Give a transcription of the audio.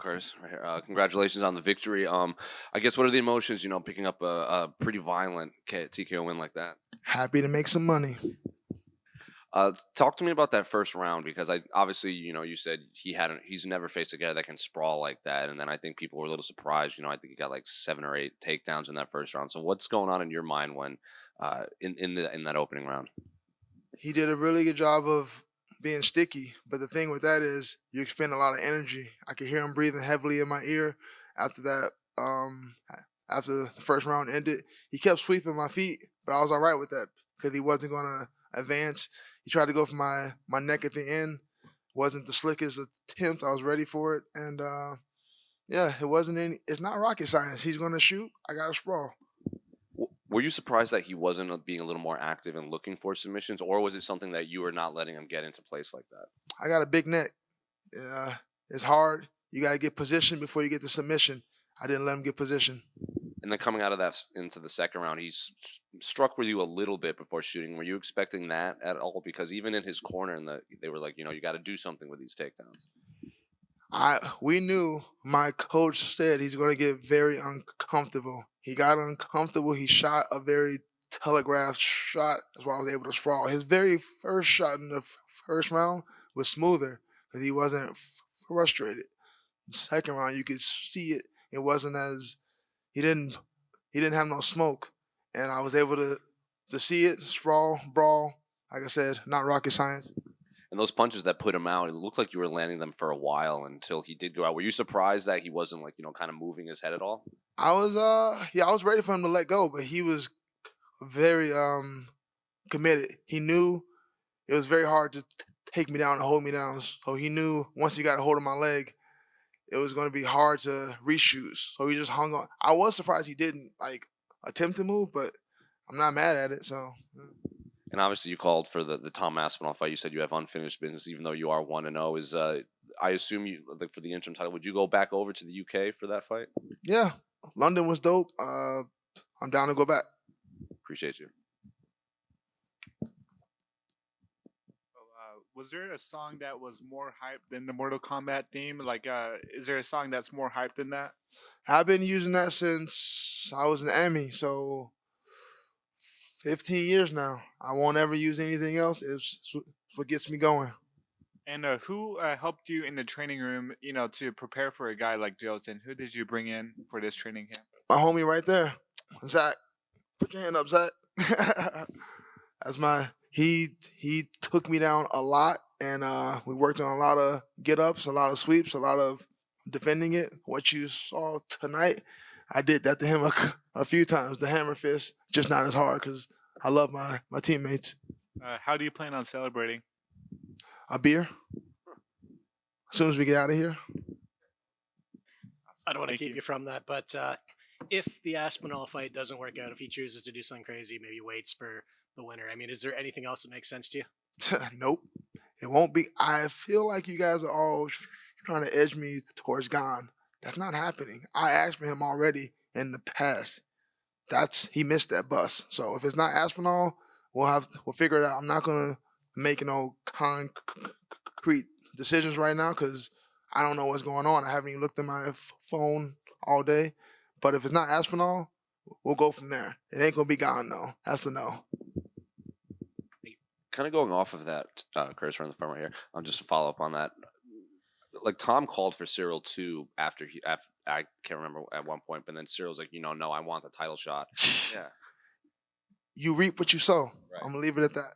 Curtis. Right here. Congratulations on the victory. I guess what are the emotions? Picking up a pretty violent TKO win like that. Happy to make some money. Talk to me about that first round because I obviously you said he's never faced a guy that can sprawl like that, and then I think people were a little surprised. I think he got like 7 or 8 takedowns in that first round. So what's going on in your mind when in that opening round? He did a really good job of being sticky, but the thing with that is you expend a lot of energy. I could hear him breathing heavily in my ear after that. After the first round ended, he kept sweeping my feet, but I was all right with that because he wasn't going to advance. He tried to go for my neck at the end. Wasn't the slickest attempt. I was ready for it, and yeah, it wasn't any. It's not rocket science. He's going to shoot. I got to sprawl. Were you surprised that he wasn't being a little more active and looking for submissions, or was it something that you were not letting him get into place like that? I got a big neck. It's hard. You got to get position before you get the submission. I didn't let him get position. And then coming out of that into the second round, struck with you a little bit before shooting. Were you expecting that at all? Because even in his corner, they were like, you got to do something with these takedowns. We knew my coach said he's going to get very uncomfortable. He got uncomfortable. He shot a very telegraphed shot. That's why I was able to sprawl. His very first shot in the first round was smoother because he wasn't frustrated. The second round, you could see it. It wasn't as he didn't have no smoke, and I was able to see it sprawl, brawl. Like I said, not rocket science. And those punches that put him out, it looked like you were landing them for a while until he did go out. Were you surprised that he wasn't like, kind of moving his head at all? I was ready for him to let go, but he was very committed. He knew it was very hard to take me down and hold me down. So he knew once he got a hold of my leg, it was going to be hard to reshoot. So he just hung on. I was surprised he didn't like attempt to move, but I'm not mad at it. So. And obviously, you called for the Tom Aspinall fight. You said you have unfinished business, even though you are 1-0. I assume you like for the interim title. Would you go back over to the UK for that fight? Yeah, London was dope. I'm down to go back. Appreciate you. Was there a song that was more hyped than the Mortal Kombat theme? Like, is there a song that's more hyped than that? I've been using that since I was in the Army, so 15 years now. I won't ever use anything else. It's what gets me going. And who helped you in the training room, to prepare for a guy like Jailton? Who did you bring in for this training camp? My homie right there, Zach. Put your hand up, Zach. He took me down a lot, and we worked on a lot of get-ups, a lot of sweeps, a lot of defending it. What you saw tonight, I did that to him a few times. The hammer fist, just not as hard because I love my teammates. How do you plan on celebrating? A beer. As soon as we get out of here. I don't want to keep you from that, but if the Aspinall fight doesn't work out, if he chooses to do something crazy, maybe waits for the winner, I mean, is there anything else that makes sense to you? Nope. It won't be. I feel like you guys are all trying to edge me towards Gone. That's not happening. I asked for him already in the past. He missed that bus. So if it's not Aspinall, we'll figure it out. I'm not gonna make no concrete decisions right now because I don't know what's going on. I haven't even looked at my phone all day. But if it's not Aspinall, we'll go from there. It ain't gonna be Gone though. That's a no. Kind of going off of that, Curtis, from the front right here. Just to follow up on that. Like Tom called for Cyril too after I can't remember at one point, but then Cyril's like, no, I want the title shot. Yeah. You reap what you sow. Right. I'm gonna leave it at that.